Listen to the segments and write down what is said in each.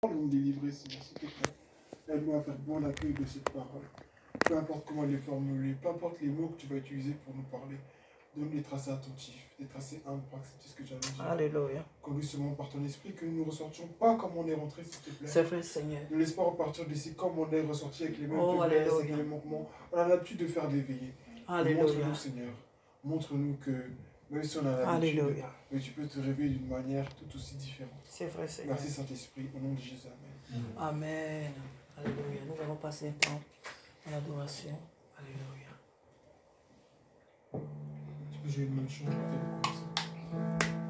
nous délivrer, Seigneur, s'il te plaît. Aide-nous à faire bon accueil de cette parole. Peu importe comment elle est formulée, peu importe les mots que tu vas utiliser pour nous parler, donne des tracés attentifs, des tracés humbles pour accepter ce que tu as dit. Alléluia. Conduis seulement par ton esprit, que nous ne ressortions pas comme on est rentré, s'il te plaît. C'est vrai, Seigneur. Ne laisse pas repartir d'ici comme on est ressorti avec les mêmes Oh, faiblesses, alléluia. avec les mêmes manquements. On a l'habitude de faire des veillées. Alléluia. Montre-nous, Seigneur. Montre-nous que même si on a l'habitude, Alléluia. mais tu peux te réveiller d'une manière tout aussi différente. C'est vrai, Seigneur. Merci Saint-Esprit, au nom de Jésus. Amen. Amen. Alléluia. Nous allons passer un temps en adoration. Alléluia. Tu peux jouer une même chose, peut-être comme ça.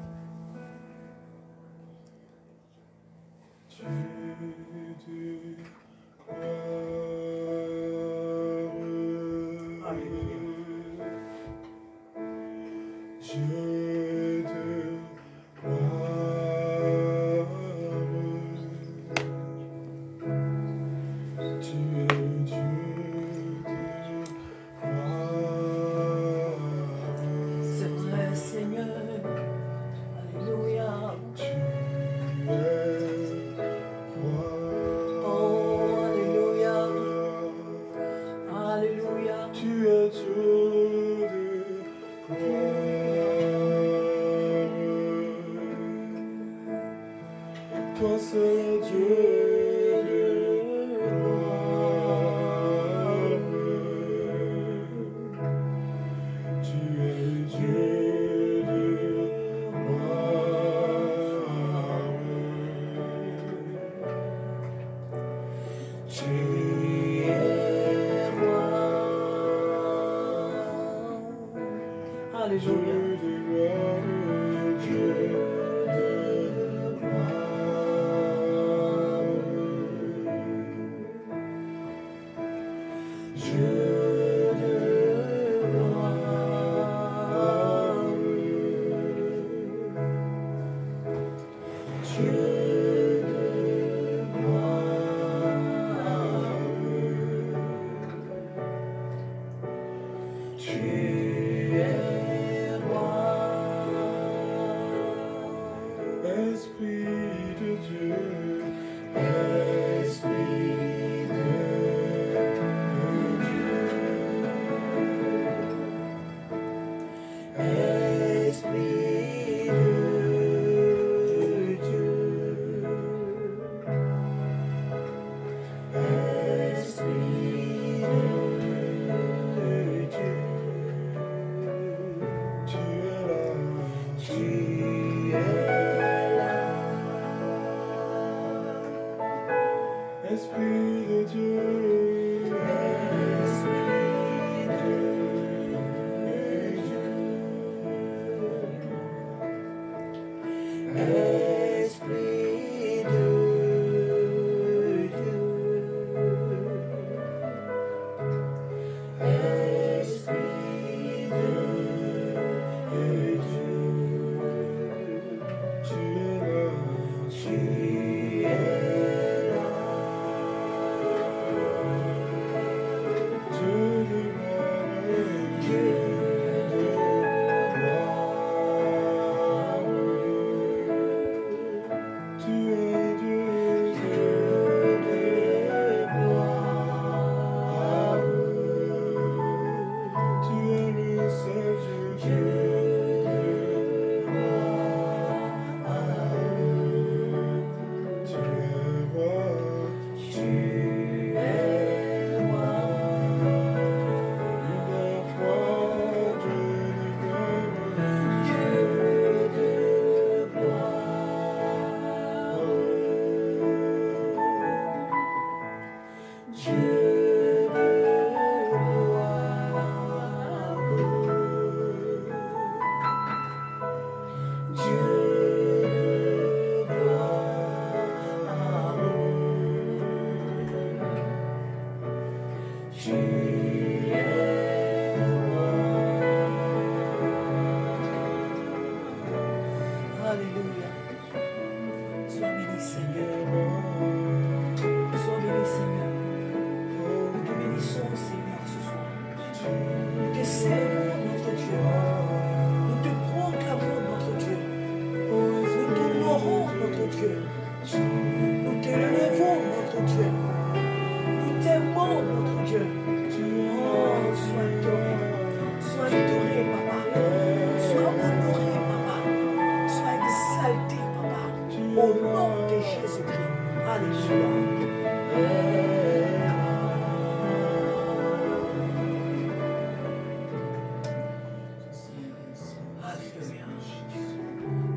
Alléluia.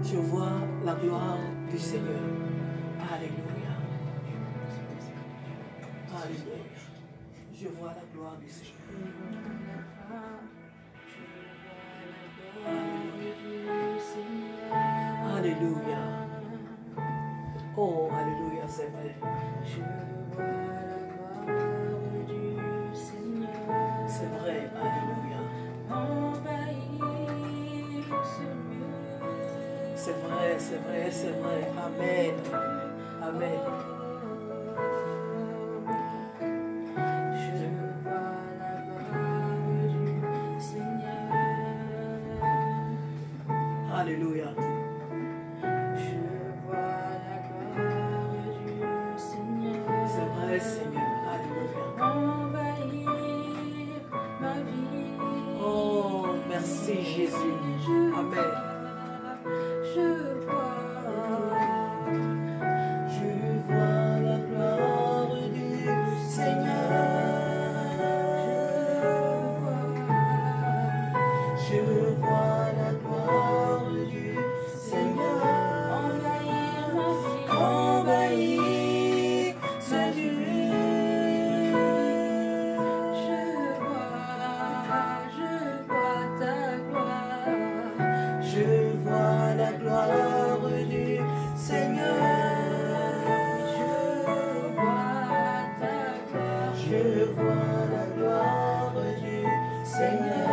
Je vois la gloire du Seigneur. Alléluia. Alléluia. Je vois la gloire du Seigneur. Alléluia. Oh, alléluia, c'est vrai. C'est vrai, alléluia. C'est vrai, c'est vrai, c'est vrai. Amen. Amen. Alléluia. C'est vrai, Seigneur. Alléluia. Oh, merci Jésus. Amen. Je vois la gloire du Seigneur. Je vois la gloire du Seigneur. Envahir ce lieu. Je vois ta gloire. Je vois la gloire du Seigneur. Je vois la gloire du Seigneur.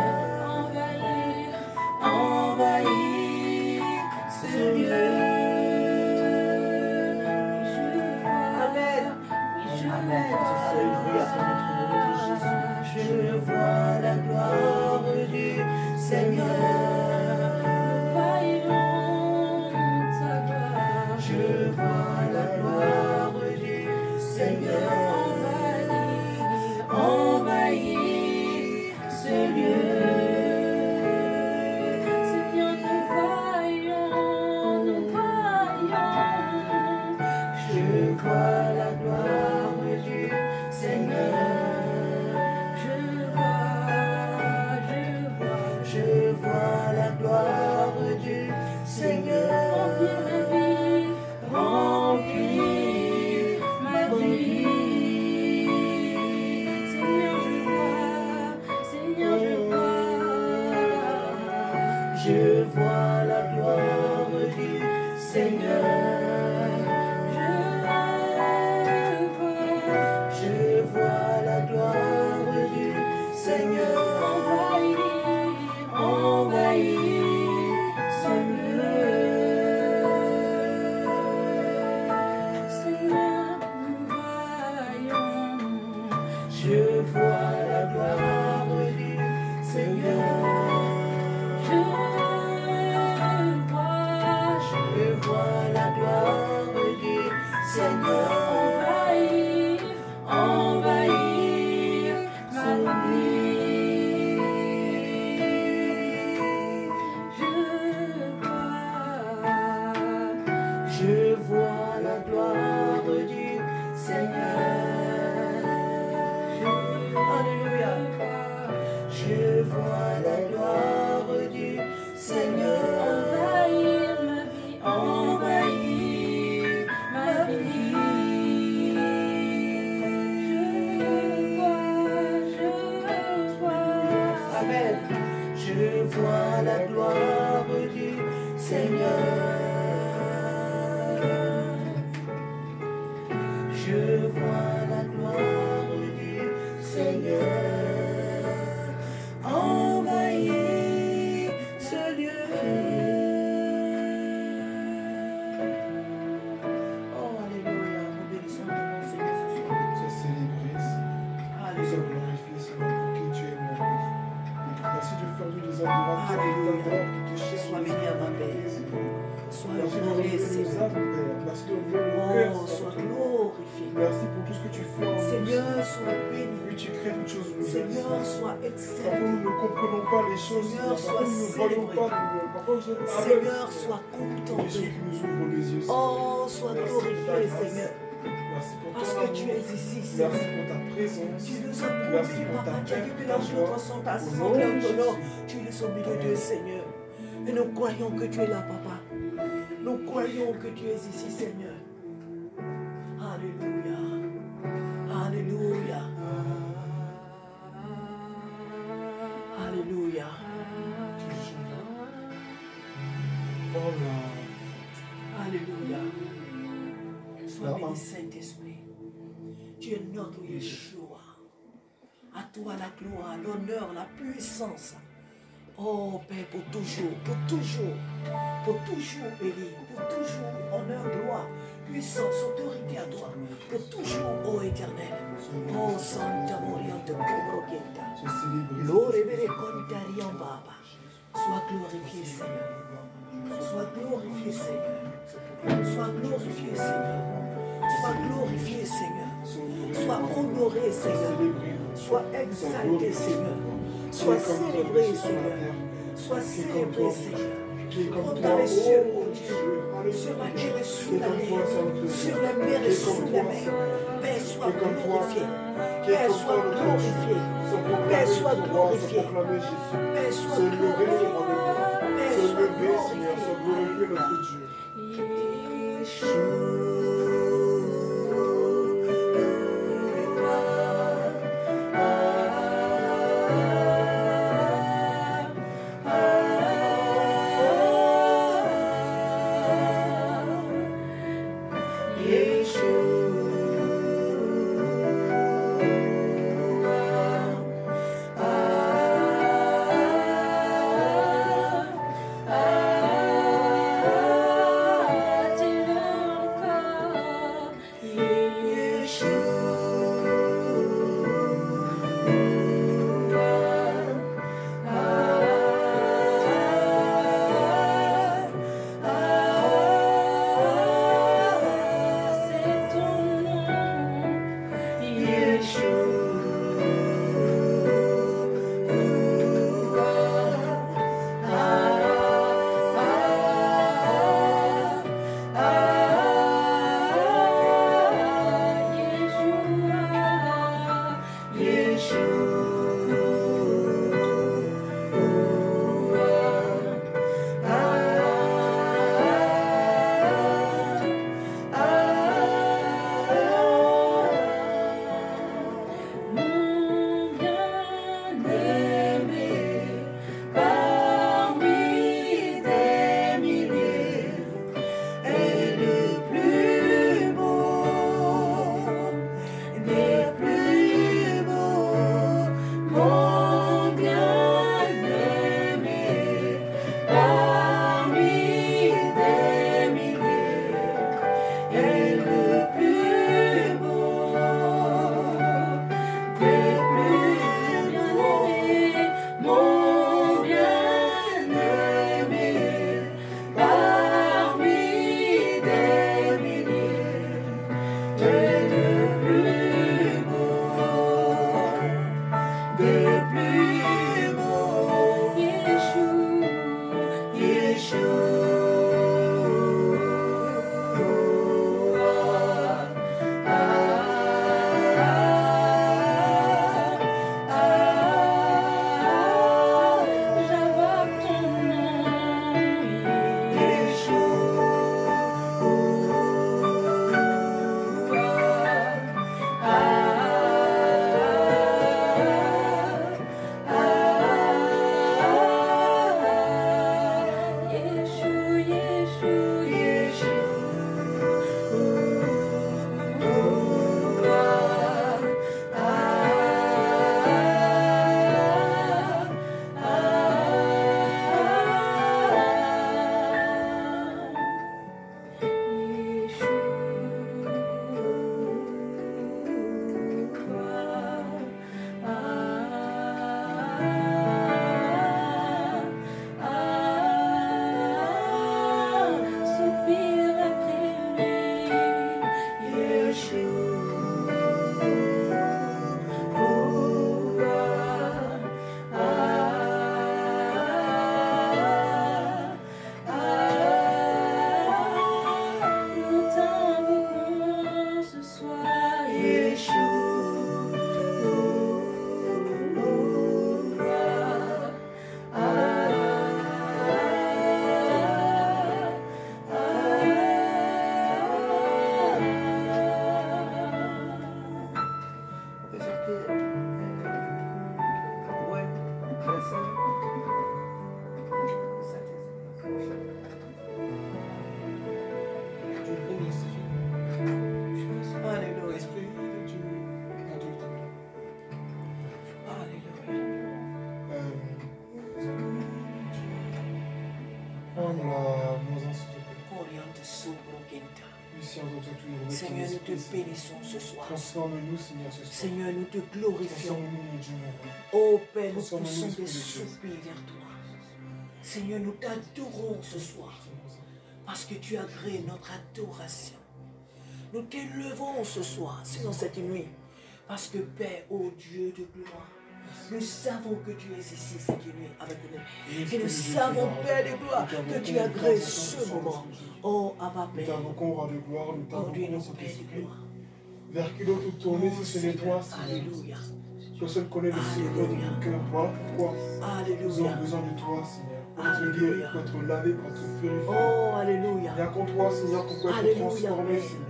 Envahir ce lieu. Amen. Amen. Je vois la gloire du Seigneur. Je vois la gloire du Seigneur. Envahir ce lieu. Seigneur, nous voyons. Je vois la gloire du Seigneur. Je vois la gloire du Seigneur. Remplir ma vie. Seigneur, je vois la gloire du Seigneur. Je vois la gloire du Seigneur. Envahir ce lieu. Seigneur, nous voyons. Je vois la gloire du Seigneur. Je vois la gloire du Seigneur. Envahir ma vie. Je vois la gloire du Seigneur. Alléluia. Je vois la gloire du Seigneur. Envahir ma vie. Amen. Je vois la gloire du Seigneur. Je vois la gloire du Seigneur. Envahir ce lieu. Oh, alléluia. Nous bénissons ton nom, Seigneur, ce soir. Sois célébré, nous sommes glorifiés, Seigneur, pour qui tu es, mon Père. Merci de faire nous des adorateurs, qui t'adorent, qui te cherchent. Sois béni à ma Père. Sois honoré, Seigneur. Merci de ouvrir le cœur. Oh, sois glorifié. Merci pour tout ce que tu fais en nous. Seigneur, sois béni. Oui, tu crées toutes choses nouvelles. Seigneur, sois Parfois, excellent. nous ne comprenons pas les choses. Seigneur, Parfois, nous ne sois voyons célébré. pas. Parfois, nous sommes Seigneur, sois Jésus contemplé. qui nous ouvre les yeux. Oh, sois Merci de ta glorifié, grâce. Seigneur. Merci pour Parce ton que tu amour. es ici, Seigneur. Merci pour ta présence. Tu nous as Merci promis, pour ta Papa, tu as paix, dit que ta l'amour joie. sont ta Au nom santé, de ton nom. Jésus. Tu es au milieu Amen. d'eux, Seigneur. Et nous croyons que tu es là, Papa. Nous croyons que tu es ici, Seigneur. Alléluia. Alléluia. Alléluia. Voilà. Alléluia. Sois Là, béni, Saint-Esprit. Tu es notre Yeshua. À toi la gloire, l'honneur, la puissance. Oh Père, pour toujours, béni, pour toujours, honneur, gloire, puissance, autorité à toi, pour toujours, ô Éternel. Oh Santa Moriente, Cobroqueta, Sois célébré. Lorébéré Contarian Baba. Sois glorifié, Seigneur. Sois glorifié, Seigneur. Sois glorifié, Seigneur. Sois glorifié, Seigneur. Sois honoré, Seigneur. Sois exalté, Seigneur. Sois célébré, Seigneur. Sois célébré, Seigneur. Monte dans les cieux, ô Dieu. Sur la terre et sous la mer. Sur la mer et sous la mer. Père, sois glorifié. Père, sois glorifié. Père, sois glorifié. Père, sois glorifié. Père, sois glorifié. Notre Dieu. Yeshua. bénissons ce soir. Transforme-nous, Seigneur, ce soir. Seigneur, nous te glorifions. Transforme-nous, mon Dieu, mon roi. Oh Père, nous Transforme-nous, poussons Esprit des de Dieu. soupirs vers toi. Seigneur, nous t'adorons ce soir parce que tu as créé notre adoration. Nous t'élevons ce soir, sinon cette nuit, parce que Père, ô Dieu de gloire, nous savons que tu es ici cette nuit avec nous. Et nous savons, Père de gloire, que tu as créé ce moment. Oh, Abba Nous Père, t'invoquons, roi de gloire, nous oh Dieu, t'invoquons, notre Père de Saint-Esprit. gloire. Vers qui d'autre tourner Oh, si ce n'est toi, Seigneur, Seigneur. Alléluia. Toi seul connais le secret de mon cœur. Voilà pourquoi nous Alléluia. avons besoin de toi, Seigneur. Pour être Alléluia. guéri, pour être lavé, pour être purifié. Oh, Alléluia. Viens contre toi, Seigneur, pour être Alléluia, transformé, Père. Seigneur.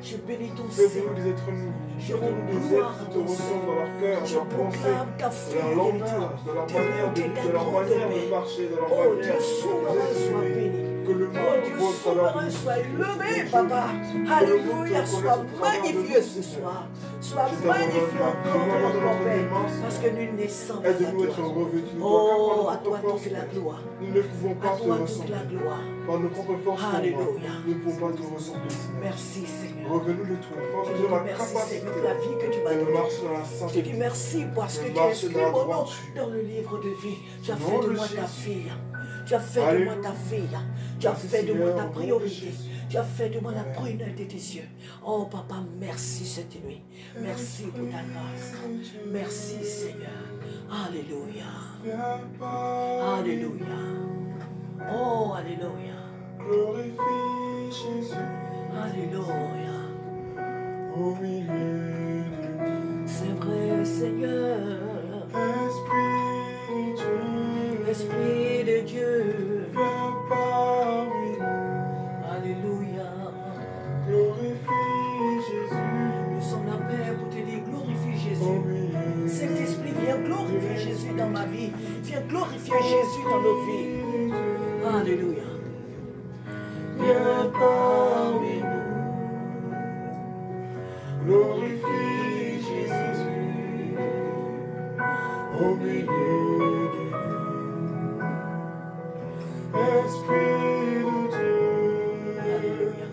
Je bénis ton Fais-nous Seigneur. des êtres nouveaux. Je Fais-nous des gloire êtres qui à te ton ressemblent dans leur cœur, Je dans leur pensée, proclame ta de leur fidélité, langage, de leur ta manière bonté, ta de leur grande manière de paix. marcher, de leur Oh manière Dieu souverain, sois béni. que le Oh monde Dieu voit à leur souverain, vie. sois élevé, Papa. Alléluia, sois magnifié ce soir. Sois magnifié encore, Père, parce que nul n'est sans à Aide-nous à être toi. revêtus de Oh, à ta toi force. toute la gloire. Nous ne pouvons À pas te toi toute ressembler. la gloire. Par nos propres forces, Alléluia. nous ne pouvons pas te ressembler, Seigneur. Merci, Seigneur. Revenons de toi. Je Force-nous te dis la merci, capacité Seigneur, de la vie que tu m'as de donnée. marcher dans la Je te sainteté. dis merci parce que Je tu as marche inscrit dans la mon nom droiture. dans le livre de vie. Tu as Au fait nom de de moi ta Jésus. fille. Tu as fait de moi ta fille. Tu as Merci, fait de moi Seigneur, ta au nom de priorité. Jésus. Tu as fait de moi la Amen. prunelle de tes yeux. Oh papa, merci cette nuit. Merci pour ta grâce. Merci Seigneur. Alléluia. Alléluia. Oh, Alléluia. Glorifie Jésus Alléluia. au milieu de nous. C'est vrai, Seigneur. Esprit de Dieu, Esprit de Dieu. viens parmi nous. Alléluia. Glorifie Jésus Nous sommes là, Père, pour te dire glorifie au Jésus. milieu. Saint-Esprit, viens glorifier Jésus dans ma vie. Viens glorifier Jésus dans nos vies. Alléluia. Viens parmi nous. Glorifie Jésus au milieu de nous. Esprit de Dieu, Alléluia.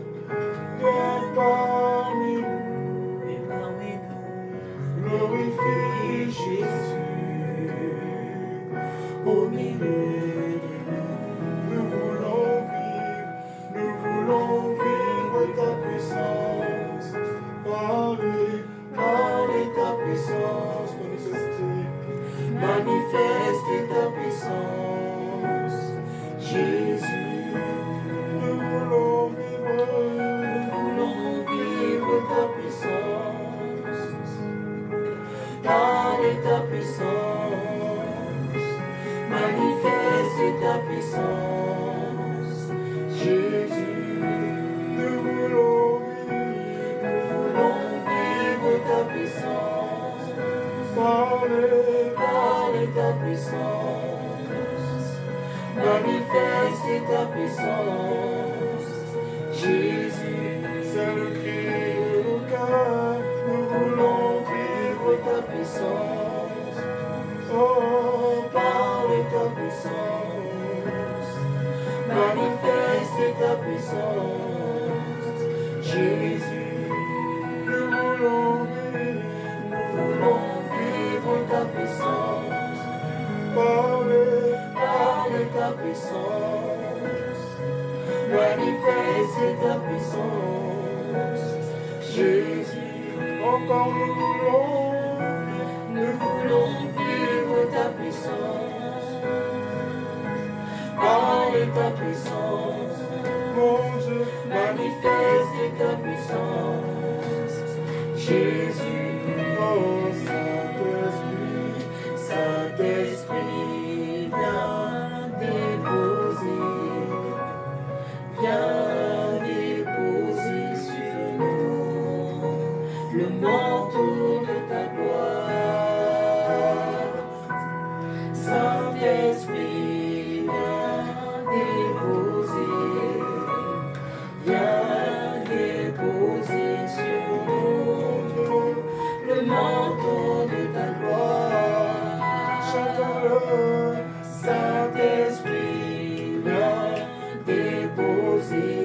viens parmi nous. Et parmi nous. Glorifie Jésus au milieu de nous. Nous voulons vivre ta puissance. Parler ta puissance, manifester ta puissance. Jésus, nous voulons vivre ta puissance. Parler ta puissance, manifester ta puissance. Jésus, nous voulons vivre ta puissance. Parler ta puissance, manifester ta puissance. Jésus, c'est le cri de nos cœurs. Nous voulons vivre ta puissance. Oh, parler ta puissance, manifester ta puissance. Jésus, nous voulons vivre ta puissance. Parler ta puissance, manifester ta puissance. Jésus, encore nous voulons vivre ta puissance. Parler ta puissance, mon Dieu, manifester ta puissance. Jésus, oh Saint-Esprit, Saint-Esprit, viens déposer sur nous le manteau de ta gloire. Saint-Esprit, viens déposer sur nous le manteau de ta gloire. Chantons-le. Saint-Esprit, viens déposer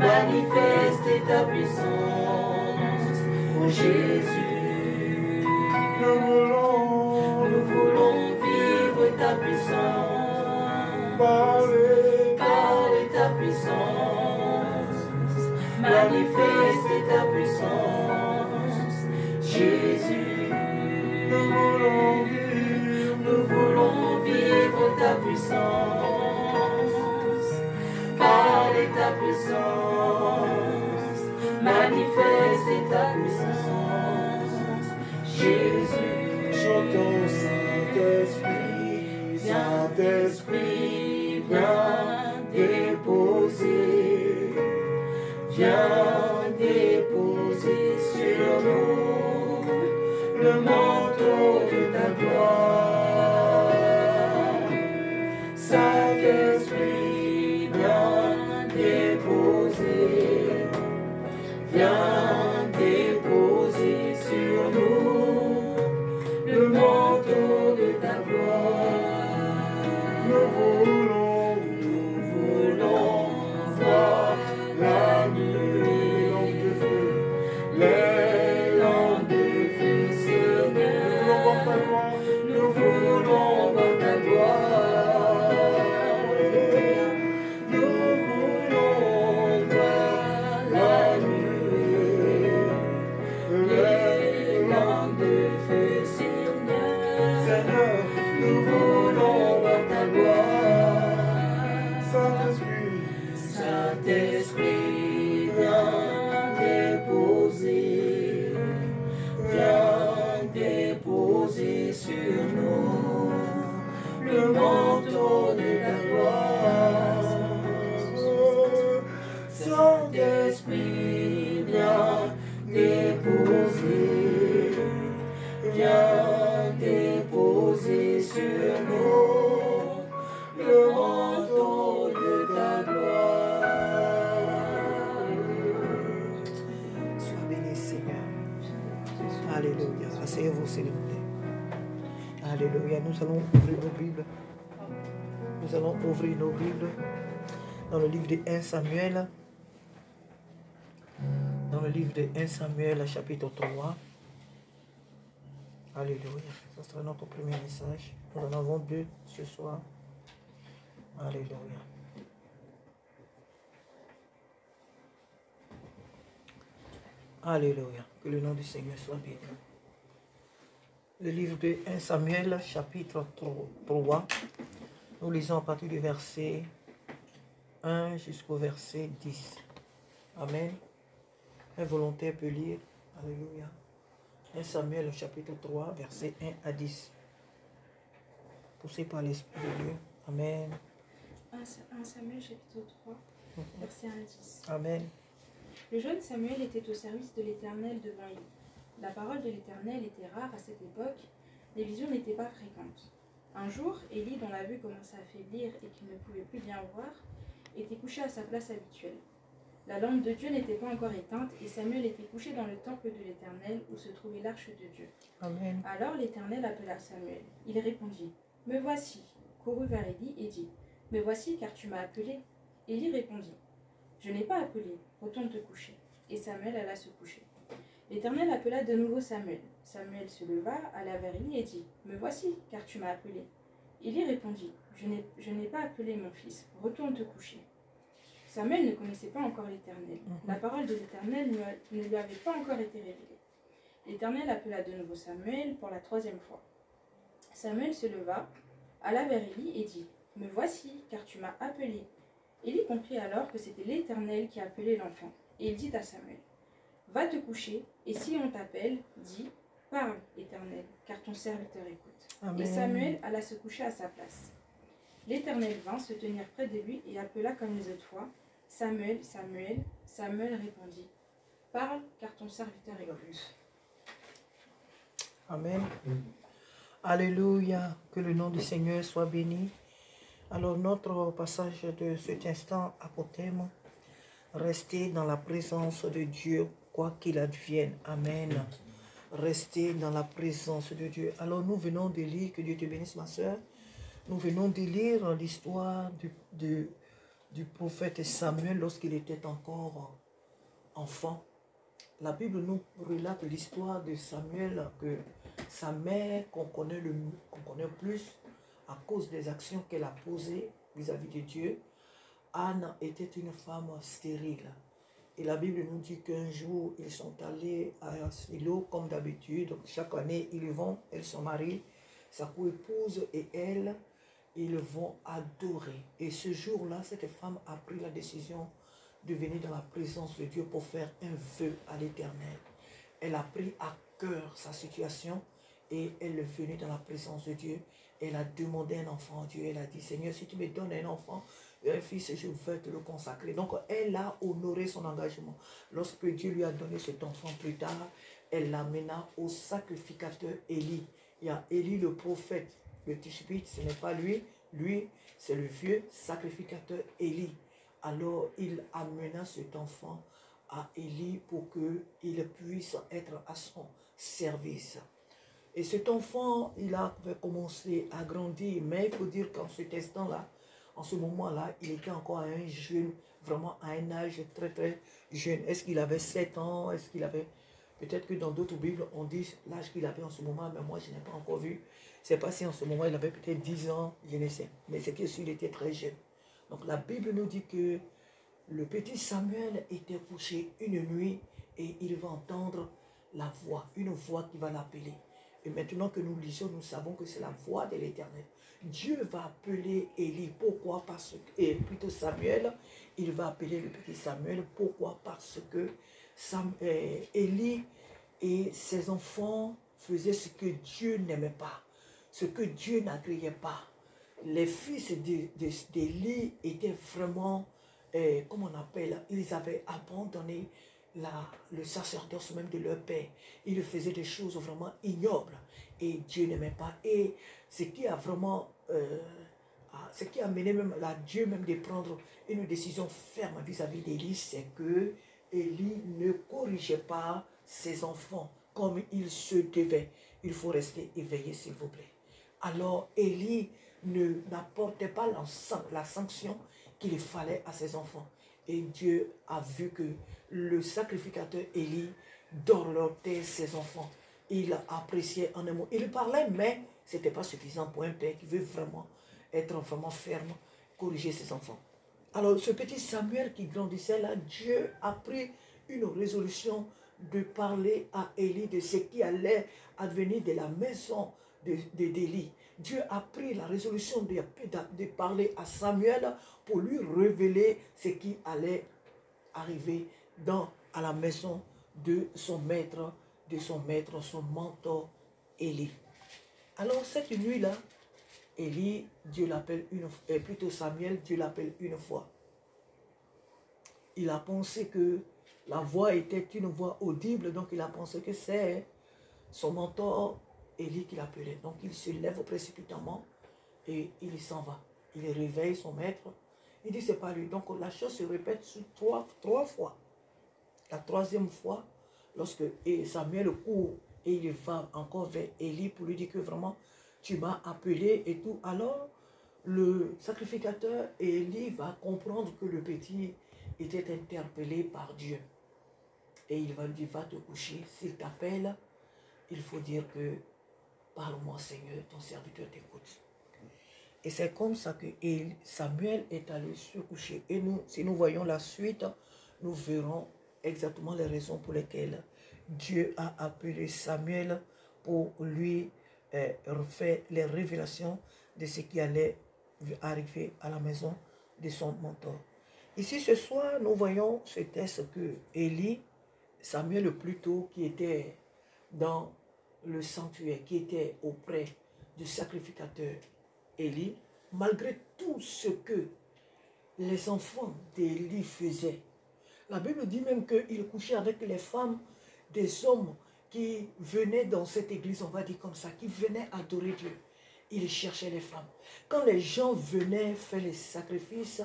Manifeste ta puissance, oh Jésus. Nous voulons vivre ta puissance. Parler ta puissance. Manifeste ta puissance, Jésus. Nous voulons vivre ta puissance. Parler ta puissance. Manifeste ta puissance, Jésus. Chantons Saint-Esprit, Saint-Esprit, viens déposer. Viens déposer sur nous le manteau de ta gloire. Saint-Esprit, viens déposer. Viens déposer sur nous le manteau de ta gloire. Nous voulons voir la nuit, les langues de feu, Seigneur. Nous voulons voir ta gloire. Nous voulons voir la nuit, les langues de feu, Seigneur. Nous voulons voir ta gloire. Saint-Esprit, viens déposer sur nous le manteau de ta gloire. Saint-Esprit, viens déposer sur nous le manteau de ta gloire. Sois béni, Seigneur. Alléluia. Asseyez-vous, s'il vous plaît. Alléluia. Nous allons ouvrir nos Bibles. Nous allons ouvrir nos Bibles dans le livre de 1 Samuel. Dans le livre de 1 Samuel, chapitre 3. Alléluia. Ce sera notre premier message. Nous en avons deux ce soir. Alléluia. Alléluia. Que le nom du Seigneur soit béni. Le livre de 1 Samuel, chapitre 3. Nous lisons à partir du verset 1 jusqu'au verset 10. Amen. Un volontaire peut lire. Alléluia. 1 Samuel, chapitre 3, verset 1 à 10. Poussé par l'Esprit de Dieu. Amen. 1 Samuel, chapitre 3, verset 1 à 10. Amen. Le jeune Samuel était au service de l'Éternel devant Élie. La parole de l'Éternel était rare à cette époque, les visions n'étaient pas fréquentes. Un jour, Élie, dont la vue commençait à faiblir et qu'il ne pouvait plus bien voir, était couché à sa place habituelle. La lampe de Dieu n'était pas encore éteinte et Samuel était couché dans le temple de l'Éternel où se trouvait l'arche de Dieu. Amen. Alors l'Éternel appela Samuel. Il répondit, « Me voici », courut vers Élie et dit, « Me voici car tu m'as appelé ». Élie répondit, « Je n'ai pas appelé, retourne te coucher. » Et Samuel alla se coucher. L'Éternel appela de nouveau Samuel. Samuel se leva, alla vers Élie et dit, « Me voici car tu m'as appelé. » Élie répondit, « Je n'ai pas appelé mon fils, retourne te coucher. » Samuel ne connaissait pas encore l'Éternel. La parole de l'Éternel ne lui avait pas encore été révélée. L'Éternel appela de nouveau Samuel pour la troisième fois. Samuel se leva, alla vers Élie et dit, « Me voici, car tu m'as appelé. » Élie comprit alors que c'était l'Éternel qui appelait l'enfant. Et il dit à Samuel, « Va te coucher, et si on t'appelle, dis, « Parle, Éternel, car ton serviteur écoute. » Et Samuel alla se coucher à sa place. L'Éternel vint se tenir près de lui et appela comme les autres fois, « Samuel, Samuel. » Samuel répondit, « Parle, car ton serviteur écoute. » Amen. Alléluia. Que le nom du Seigneur soit béni. Alors notre passage de cet instant a pour thème, rester dans la présence de Dieu, quoi qu'il advienne. Amen. Rester dans la présence de Dieu. Alors nous venons de lire, que Dieu te bénisse ma soeur, nous venons de lire l'histoire du prophète Samuel lorsqu'il était encore enfant. La Bible nous relate l'histoire de Samuel, que sa mère, qu'on connaît plus à cause des actions qu'elle a posées vis-à-vis de Dieu. Anne était une femme stérile. Et la Bible nous dit qu'un jour, ils sont allés à Silo comme d'habitude. Donc chaque année, ils vont, elle se marie, sa co-épouse et elle, ils vont adorer. Et ce jour-là, cette femme a pris la décision de venir dans la présence de Dieu pour faire un vœu à l'Éternel. Elle a pris à cœur sa situation et elle est venue dans la présence de Dieu. Elle a demandé un enfant à Dieu. Elle a dit, Seigneur, si tu me donnes un enfant, un fils, je veux te le consacrer. Donc, elle a honoré son engagement. Lorsque Dieu lui a donné cet enfant plus tard, elle l'amena au sacrificateur Élie. Il y a Élie le prophète, le Tishbite, ce n'est pas lui. Lui, c'est le vieux sacrificateur Élie. Alors, il amena cet enfant à Élie pour qu'il puisse être à son service. Et cet enfant, il avait commencé à grandir, mais il faut dire qu'en cet instant-là, en ce moment-là, il était encore à un jeune, vraiment à un âge très très jeune. Est-ce qu'il avait 7 ans? Est-ce qu'il avait... Peut-être que dans d'autres Bibles, on dit l'âge qu'il avait en ce moment, mais moi, je n'ai pas encore vu. Je ne sais pas si en ce moment, il avait peut-être 10 ans, je ne sais. Mais c'est que s'il était très jeune. Donc la Bible nous dit que le petit Samuel était couché une nuit et il va entendre la voix, une voix qui va l'appeler. Et maintenant que nous lisons, nous savons que c'est la voix de l'Éternel. Dieu va appeler Élie. Pourquoi? Parce que, et plutôt Samuel, il va appeler le petit Samuel. Pourquoi? Parce que Élie et ses enfants faisaient ce que Dieu n'aimait pas, ce que Dieu n'agréait pas. Les fils d'Élie étaient vraiment, comment on appelle, ils avaient abandonné le sacerdoce même de leur père. Ils faisaient des choses vraiment ignobles et Dieu n'aimait pas. Et ce qui a vraiment, ce qui a mené même à Dieu même de prendre une décision ferme vis-à-vis d'Élie, c'est que Élie ne corrigeait pas ses enfants comme il se devait. Il faut rester éveillé, s'il vous plaît. Alors Élie n'apportait pas la sanction qu'il fallait à ses enfants. Et Dieu a vu que le sacrificateur Élie dorlotait ses enfants. Il appréciait en un mot. Il parlait, mais ce n'était pas suffisant pour un père qui veut vraiment être vraiment ferme, corriger ses enfants. Alors ce petit Samuel qui grandissait là, Dieu a pris une résolution de parler à Élie de ce qui allait advenir de la maison d'Élie. Dieu a pris la résolution de parler à Samuel pour lui révéler ce qui allait arriver à la maison de son maître, son mentor Élie. Alors cette nuit-là, Élie, Dieu l'appelle plutôt Samuel, Dieu l'appelle une fois. Il a pensé que la voix était une voix audible, donc il a pensé que c'est son mentor Élie qui l'appelait. Donc il se lève précipitamment et il s'en va. Il réveille son maître. Il dit c'est pas lui. Donc la chose se répète trois fois. La troisième fois, lorsque Samuel court et il va encore vers Élie pour lui dire que vraiment tu m'as appelé et tout. Alors le sacrificateur Élie va comprendre que le petit était interpellé par Dieu. Et il va lui dire, va te coucher. S'il t'appelle, il faut dire que parle-moi Seigneur, ton serviteur t'écoute. Et c'est comme ça que Samuel est allé se coucher. Et nous, si nous voyons la suite, nous verrons exactement les raisons pour lesquelles Dieu a appelé Samuel pour lui faire les révélations de ce qui allait arriver à la maison de son mentor. Ici, ce soir, nous voyons ce texte que Élie, Samuel plutôt, qui était dans le sanctuaire, qui était auprès du sacrificateur Élie, malgré tout ce que les enfants d'Élie faisaient. La Bible dit même qu'il couchait avec les femmes des hommes qui venaient dans cette église, on va dire comme ça, qui venaient adorer Dieu. Il cherchait les femmes. Quand les gens venaient faire les sacrifices,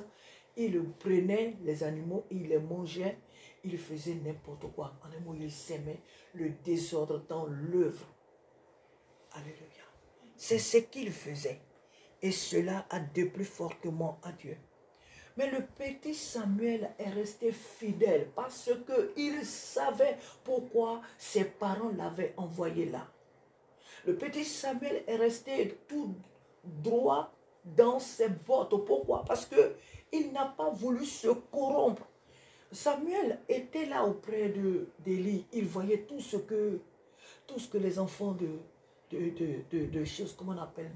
ils prenaient les animaux, ils les mangeaient, ils faisaient n'importe quoi. En un mot, ils sèmaient le désordre dans l'œuvre. Alléluia. C'est ce qu'ils faisaient. Et cela a déplu fortement à Dieu. Mais le petit Samuel est resté fidèle parce qu'il savait pourquoi ses parents l'avaient envoyé là. Le petit Samuel est resté tout droit dans ses bottes. Pourquoi? Parce qu'il n'a pas voulu se corrompre. Samuel était là auprès d'Élie. Il voyait tout ce que les enfants de choses, comment on appelle,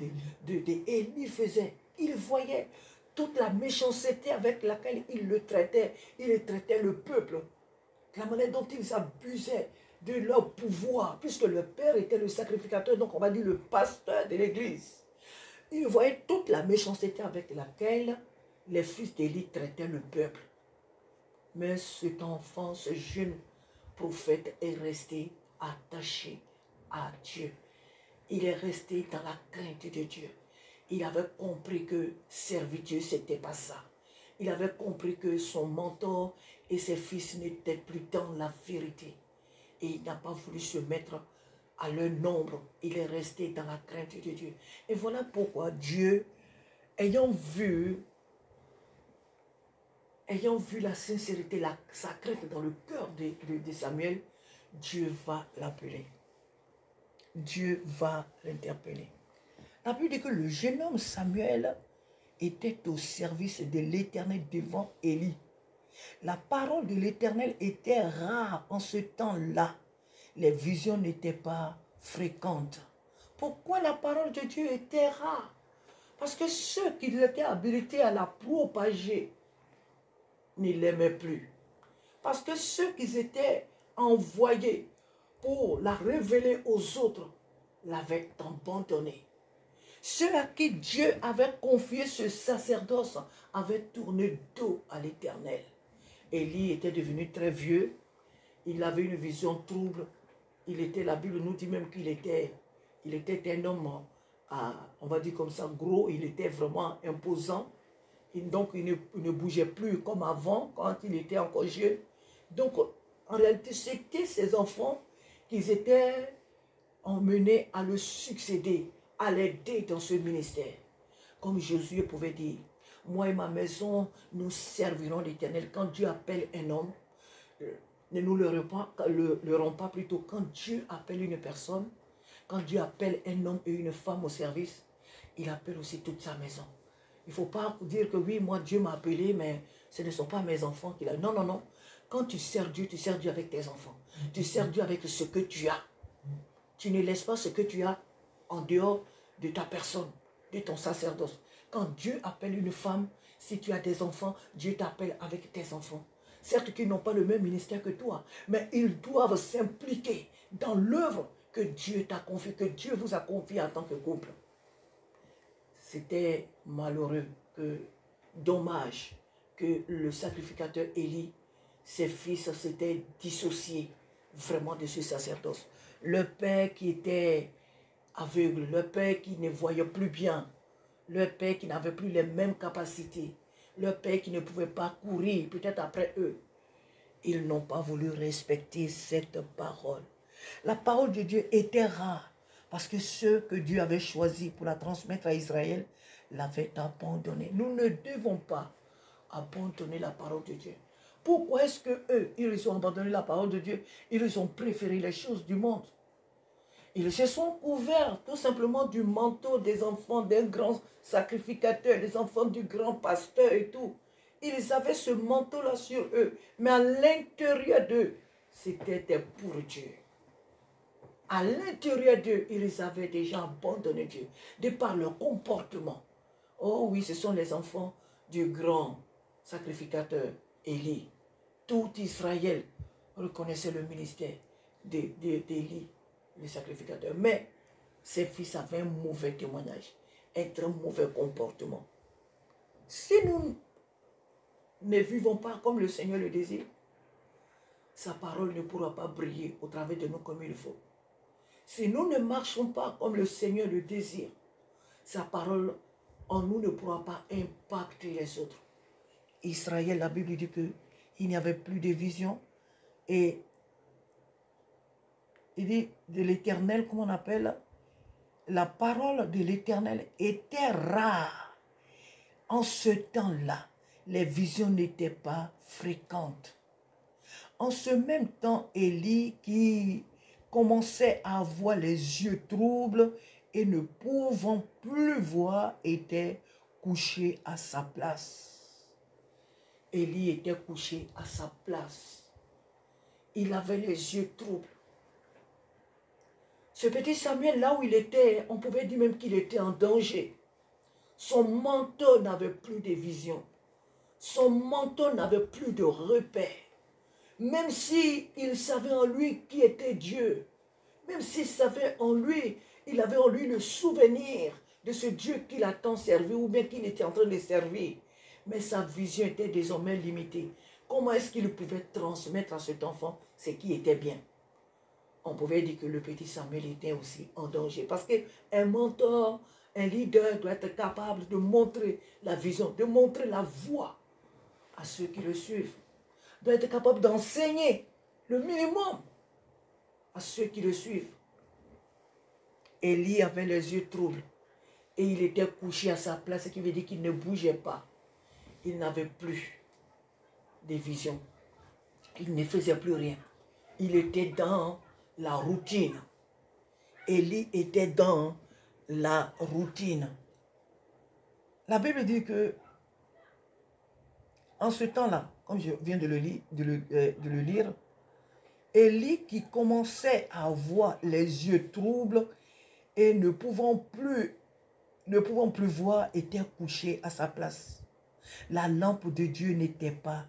Élie faisaient. Il voyait toute la méchanceté avec laquelle il le traitait. Il traitait le peuple. La manière dont ils abusaient de leur pouvoir, puisque le père était le sacrificateur, donc on va dire le pasteur de l'église. Il voyait toute la méchanceté avec laquelle les fils d'Élie traitaient le peuple. Mais cet enfant, ce jeune prophète est resté attaché à Dieu. Il est resté dans la crainte de Dieu. Il avait compris que servir Dieu, ce n'était pas ça. Il avait compris que son mentor et ses fils n'étaient plus dans la vérité. Et il n'a pas voulu se mettre à leur nombre. Il est resté dans la crainte de Dieu. Et voilà pourquoi Dieu, ayant vu la sincérité, sa crainte dans le cœur de Samuel, Dieu va l'appeler. Dieu va l'interpeller. La Bible dit que le jeune homme Samuel était au service de l'Éternel devant Élie. La parole de l'Éternel était rare en ce temps-là. Les visions n'étaient pas fréquentes. Pourquoi la parole de Dieu était rare? Parce que ceux qui étaient habilités à la propager ne l'aimaient plus. Parce que ceux qui étaient envoyés pour la révéler aux autres l'avaient abandonné. Ceux à qui Dieu avait confié ce sacerdoce avaient tourné dos à l'Éternel. Élie était devenu très vieux. Il avait une vision trouble. La Bible nous dit même qu'il était un homme, on va dire comme ça, gros. Il était vraiment imposant. Donc, il ne bougeait plus comme avant, quand il était encore jeune. Donc, en réalité, c'était ses enfants qui étaient emmenés à le succéder, à l'aider dans ce ministère. Comme Josué pouvait dire, moi et ma maison, nous servirons l'Éternel. Quand Dieu appelle un homme, ne nous leurrons pas plutôt. Quand Dieu appelle une personne, quand Dieu appelle un homme et une femme au service, il appelle aussi toute sa maison. Il ne faut pas dire que oui, moi Dieu m'a appelé, mais ce ne sont pas mes enfants qui l'ont. Non, non, non. Quand tu sers Dieu avec tes enfants. Tu sers Dieu avec ce que tu as. Tu ne laisses pas ce que tu as en dehors de ta personne, de ton sacerdoce. Quand Dieu appelle une femme, si tu as des enfants, Dieu t'appelle avec tes enfants. Certes qu'ils n'ont pas le même ministère que toi, mais ils doivent s'impliquer dans l'œuvre que Dieu t'a confiée, que Dieu vous a confiée en tant que couple. C'était malheureux, dommage que le sacrificateur Élie, ses fils s'étaient dissociés vraiment de ce sacerdoce. Le père qui était aveugle, le père qui ne voyait plus bien, le père qui n'avait plus les mêmes capacités, le père qui ne pouvait pas courir peut-être après eux. Ils n'ont pas voulu respecter cette parole. La parole de Dieu était rare parce que ceux que Dieu avait choisis pour la transmettre à Israël l'avaient abandonnée. Nous ne devons pas abandonner la parole de Dieu. Pourquoi est-ce qu'eux, ils ont abandonné la parole de Dieu? Ils ont préféré les choses du monde. Ils se sont couverts tout simplement du manteau des enfants d'un grand sacrificateur, des enfants du grand pasteur et tout. Ils avaient ce manteau-là sur eux, mais à l'intérieur d'eux, c'était pour Dieu. À l'intérieur d'eux, ils avaient déjà abandonné Dieu, de par leur comportement. Oh oui, ce sont les enfants du grand sacrificateur Élie. Tout Israël reconnaissait le ministère d'Élie, le sacrificateur. Mais ses fils avaient un mauvais témoignage, un très mauvais comportement. Si nous ne vivons pas comme le Seigneur le désire, sa parole ne pourra pas briller au travers de nous comme il faut. Si nous ne marchons pas comme le Seigneur le désire, sa parole en nous ne pourra pas impacter les autres. Israël, la Bible dit qu'il n'y avait plus de vision. Et il dit de l'Éternel, comment on appelle, la parole de l'Éternel était rare. En ce temps-là, les visions n'étaient pas fréquentes. En ce même temps, Élie, qui commençait à avoir les yeux troubles et ne pouvant plus voir, était couché à sa place. Élie était couché à sa place. Il avait les yeux troubles. Ce petit Samuel, là où il était, on pouvait dire même qu'il était en danger. Son menton n'avait plus de vision. Son menton n'avait plus de repères. Même si il savait en lui qui était Dieu, même s'il savait en lui, il avait en lui le souvenir de ce Dieu qu'il a tant servi ou bien qu'il était en train de servir. Mais sa vision était désormais limitée. Comment est-ce qu'il pouvait transmettre à cet enfant ce qui était bien? On pouvait dire que le petit Samuel était aussi en danger. Parce qu'un mentor, un leader doit être capable de montrer la vision, de montrer la voie à ceux qui le suivent. Doit être capable d'enseigner le minimum à ceux qui le suivent. Élie avait les yeux troubles et il était couché à sa place, ce qui veut dire qu'il ne bougeait pas. Il n'avait plus de vision. Il ne faisait plus rien. Il était dans la routine. Élie était dans la routine. La Bible dit que en ce temps-là, comme je viens de le lire, Élie qui commençait à avoir les yeux troubles et ne pouvant plus voir, était couché à sa place. La lampe de Dieu n'était pas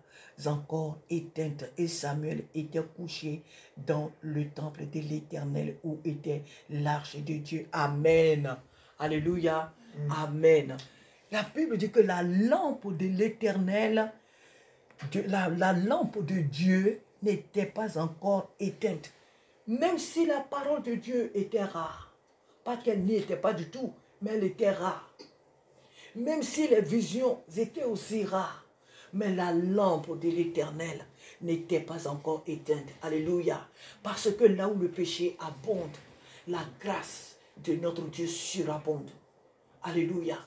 encore éteinte et Samuel était couché dans le temple de l'Éternel où était l'arche de Dieu. Amen. Alléluia. Amen. La Bible dit que la lampe de l'Éternel, la lampe de Dieu n'était pas encore éteinte. Même si la parole de Dieu était rare. Pas qu'elle n'y était pas du tout, mais elle était rare. Même si les visions étaient aussi rares, mais la lampe de l'Éternel n'était pas encore éteinte. Alléluia. Parce que là où le péché abonde, la grâce de notre Dieu surabonde. Alléluia.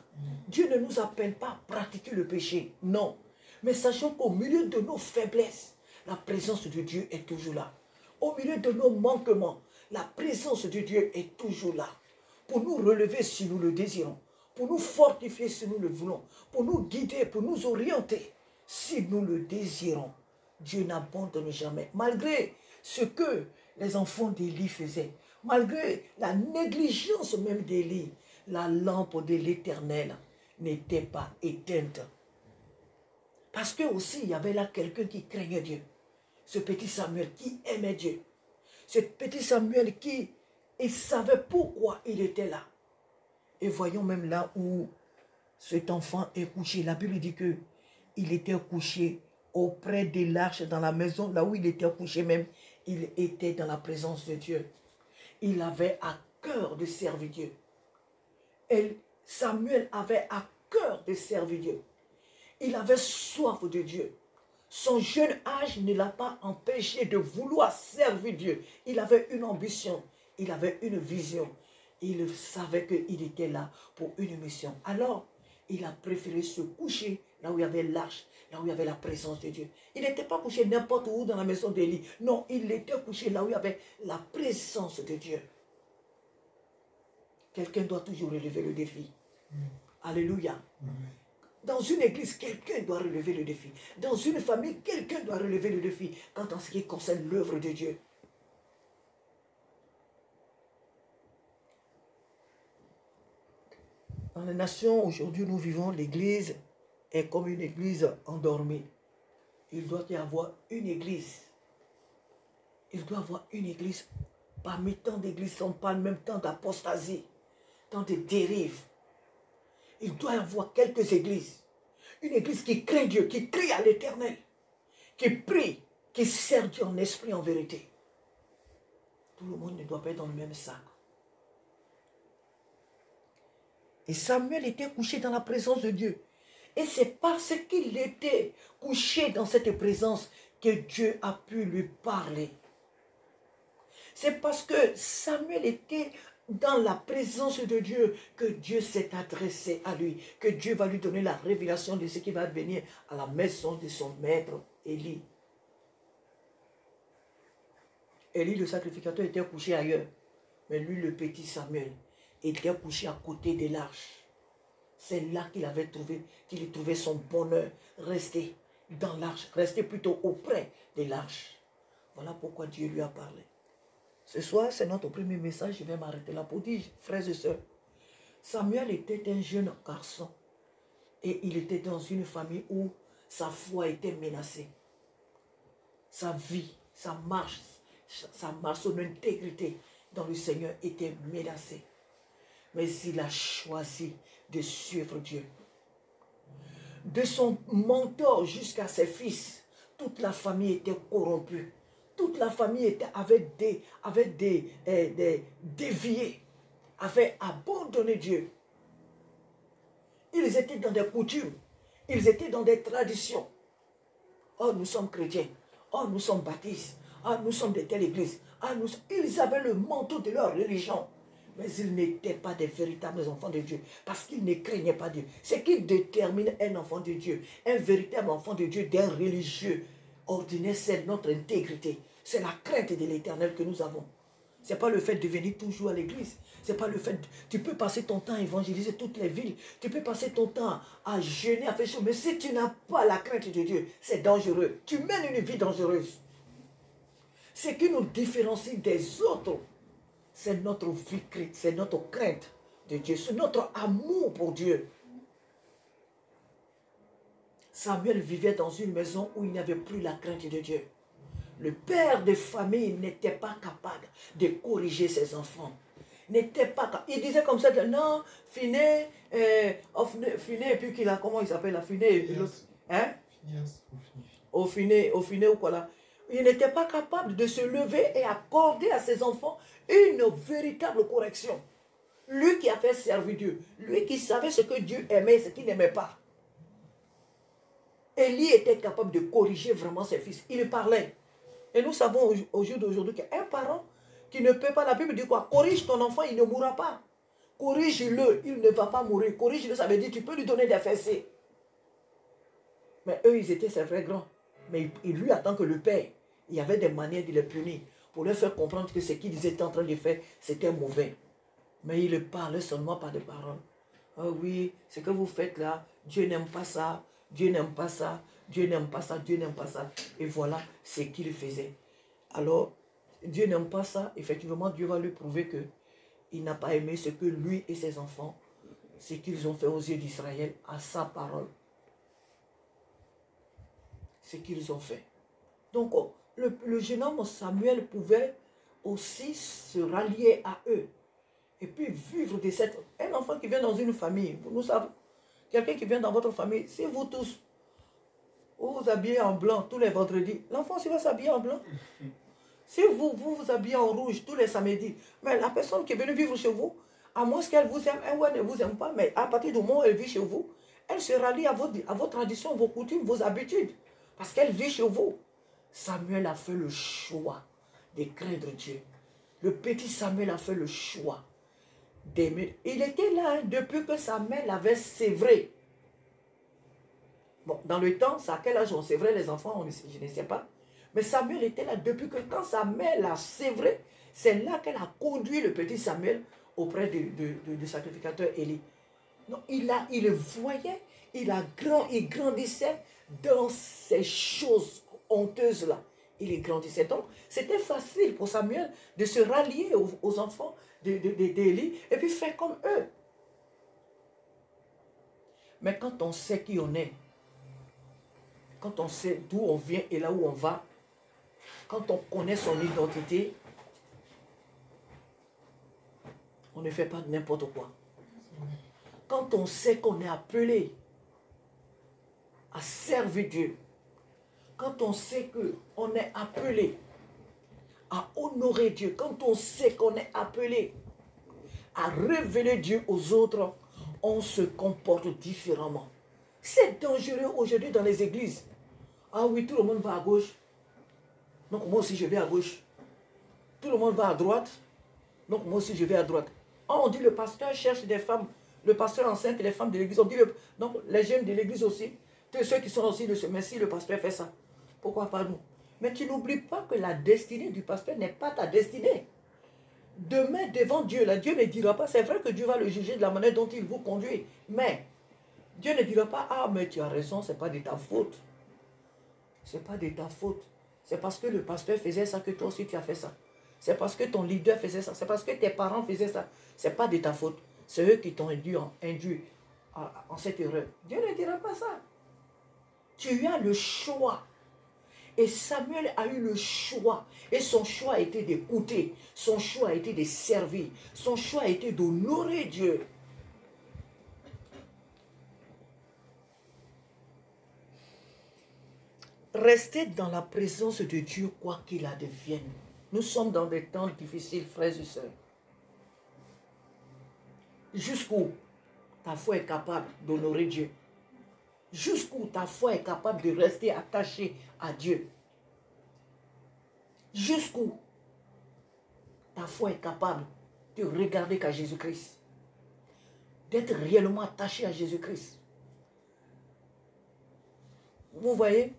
Dieu ne nous appelle pas à pratiquer le péché, non. Mais sachons qu'au milieu de nos faiblesses, la présence de Dieu est toujours là. Au milieu de nos manquements, la présence de Dieu est toujours là. Pour nous relever si nous le désirons. Pour nous fortifier si nous le voulons. Pour nous guider, pour nous orienter si nous le désirons. Dieu n'abandonne jamais. Malgré ce que les enfants d'Élie faisaient, malgré la négligence même d'Élie, la lampe de l'Éternel n'était pas éteinte. Parce que aussi, il y avait là quelqu'un qui craignait Dieu. Ce petit Samuel qui aimait Dieu. Ce petit Samuel qui savait pourquoi il était là. Et voyons même là où cet enfant est couché. La Bible dit que il était couché auprès de l'arche dans la maison. Là où il était couché même, il était dans la présence de Dieu. Il avait à cœur de servir Dieu. Et Samuel avait à cœur de servir Dieu. Il avait soif de Dieu. Son jeune âge ne l'a pas empêché de vouloir servir Dieu. Il avait une ambition, il avait une vision. Il savait qu'il était là pour une mission. Alors, il a préféré se coucher là où il y avait l'arche, là où il y avait la présence de Dieu. Il n'était pas couché n'importe où dans la maison d'Élie. Non, il était couché là où il y avait la présence de Dieu. Quelqu'un doit toujours relever le défi. Alléluia. Dans une église, quelqu'un doit relever le défi. Dans une famille, quelqu'un doit relever le défi. Quant à ce qui concerne l'œuvre de Dieu. Dans les nations, aujourd'hui, nous vivons, l'église est comme une église endormie. Il doit y avoir une église. Il doit y avoir une église. Parmi tant d'églises, on parle même tant d'apostasie, tant de dérives. Il doit y avoir quelques églises. Une église qui craint Dieu, qui crie à l'Éternel, qui prie, qui sert Dieu en esprit, en vérité. Tout le monde ne doit pas être dans le même sac. Et Samuel était couché dans la présence de Dieu. Et c'est parce qu'il était couché dans cette présence que Dieu a pu lui parler. C'est parce que Samuel était dans la présence de Dieu, que Dieu s'est adressé à lui, que Dieu va lui donner la révélation de ce qui va venir à la maison de son maître, Élie. Élie, le sacrificateur, était couché ailleurs. Mais lui, le petit Samuel, était couché à côté de l'arche. C'est là qu'il avait trouvé, qu'il trouvait son bonheur. Rester dans l'arche, rester plutôt auprès de l'arche. Voilà pourquoi Dieu lui a parlé. Ce soir, c'est notre premier message. Je vais m'arrêter là pour dire, frères et sœurs, Samuel était un jeune garçon. Et il était dans une famille où sa foi était menacée. Sa vie, sa marche, son intégrité dans le Seigneur était menacée. Mais il a choisi de suivre Dieu. De son mentor jusqu'à ses fils, toute la famille était corrompue. Toute la famille avait dévié, avait abandonné Dieu. Ils étaient dans des coutumes, ils étaient dans des traditions. Oh, nous sommes chrétiens. Oh, nous sommes baptistes. Ah, nous sommes de telle église. Ah, ils avaient le manteau de leur religion. Mais ils n'étaient pas des véritables enfants de Dieu. Parce qu'ils ne craignaient pas Dieu. Ce qui détermine un enfant de Dieu, un véritable enfant de Dieu, d'un religieux ordinaire, c'est notre intégrité. C'est la crainte de l'Éternel que nous avons. Ce n'est pas le fait de venir toujours à l'église. Ce n'est pas le fait... Tu peux passer ton temps à évangéliser toutes les villes. Tu peux passer ton temps à jeûner, à faire choses. Mais si tu n'as pas la crainte de Dieu, c'est dangereux. Tu mènes une vie dangereuse. Ce qui nous différencie des autres, c'est notre vie, c'est notre crainte de Dieu, c'est notre amour pour Dieu. Samuel vivait dans une maison où il n'y avait plus la crainte de Dieu. Le père de famille n'était pas capable de corriger ses enfants. N'était pas capable. Il disait comme ça, non, Finé, Finé, et puis qu'il a, comment il s'appelle, la Finé, hein? Au Finé ou quoi là. Il n'était pas capable de se lever et accorder à ses enfants une véritable correction. Lui qui a fait servir Dieu, lui qui savait ce que Dieu aimait et ce qu'il n'aimait pas. Élie était capable de corriger vraiment ses fils. Il parlait. Et nous savons au jour d'aujourd'hui qu'un parent qui ne peut pas, la Bible dit quoi? Corrige ton enfant, il ne mourra pas. Corrige-le, il ne va pas mourir. Corrige-le, ça veut dire tu peux lui donner des fessées. Mais eux, ils étaient ses vrais grands. Mais il lui attend que le père, il y avait des manières de les punir pour leur faire comprendre que ce qu'ils étaient en train de faire, c'était mauvais. Mais il parlait seulement par des paroles. Ah oui, ce que vous faites là, Dieu n'aime pas ça, Dieu n'aime pas ça, Dieu n'aime pas ça, Dieu n'aime pas ça. Et voilà ce qu'il faisait. Alors, Dieu n'aime pas ça. Effectivement, Dieu va lui prouver qu'il n'a pas aimé ce que lui et ses enfants, ce qu'ils ont fait aux yeux d'Israël, à sa parole. Ce qu'ils ont fait. Donc, le jeune homme Samuel pouvait aussi se rallier à eux. Et puis vivre de cette... Un enfant qui vient dans une famille, nous savons, quelqu'un qui vient dans votre famille, si vous tous, vous vous habillez en blanc tous les vendredis, l'enfant va s'habiller en blanc. Si vous habillez en rouge tous les samedis, mais la personne qui est venue vivre chez vous, à moins qu'elle vous aime, elle ne vous aime pas, mais à partir du moment où elle vit chez vous, elle se rallie à vos traditions, vos coutumes, vos habitudes. Parce qu'elle vit chez vous. Samuel a fait le choix de craindre Dieu. Le petit Samuel a fait le choix d'aimer. Il était là depuis que Samuel avait sévré. Bon, dans le temps, c'est à quel âge on sévrait les enfants, je ne sais pas. Mais Samuel était là depuis que quand Samuel a sévré, c'est là qu'elle a conduit le petit Samuel auprès du sacrificateur Élie. Non, il voyait, il grandissait dans ces choses honteuses-là. Il grandissait. Donc, c'était facile pour Samuel de se rallier aux enfants d'Élie et puis faire comme eux. Mais quand on sait qui on est, quand on sait d'où on vient et là où on va, quand on connaît son identité, on ne fait pas n'importe quoi. Quand on sait qu'on est appelé à servir Dieu, quand on sait qu'on est appelé à honorer Dieu, quand on sait qu'on est appelé à révéler Dieu aux autres, on se comporte différemment. C'est dangereux aujourd'hui dans les églises. Ah oui, tout le monde va à gauche. Donc moi aussi je vais à gauche. Tout le monde va à droite. Donc moi aussi je vais à droite. Oh, on dit le pasteur cherche des femmes, le pasteur enceinte et les femmes de l'église. On dit donc les jeunes de l'église aussi, tous ceux qui sont aussi de ce Messie, le pasteur fait ça. Pourquoi pas nous? Mais tu n'oublies pas que la destinée du pasteur n'est pas ta destinée. Demain, devant Dieu, là, Dieu ne dira pas, c'est vrai que Dieu va le juger de la manière dont il vous conduit, mais Dieu ne dira pas, ah, mais tu as raison, ce n'est pas de ta faute. Ce n'est pas de ta faute. C'est parce que le pasteur faisait ça que toi aussi tu as fait ça. C'est parce que ton leader faisait ça. C'est parce que tes parents faisaient ça. Ce n'est pas de ta faute. C'est eux qui t'ont induit en cette erreur. Dieu ne dira pas ça. Tu as le choix. Et Samuel a eu le choix. Et son choix a été d'écouter. Son choix a été de servir. Son choix a été d'honorer Dieu. Restez dans la présence de Dieu quoi qu'il advienne. Nous sommes dans des temps difficiles, frères et sœurs. Jusqu'où ta foi est capable d'honorer Dieu. Jusqu'où ta foi est capable de rester attachée à Dieu. Jusqu'où ta foi est capable de regarder qu'à Jésus-Christ. D'être réellement attaché à Jésus-Christ. Vous voyez,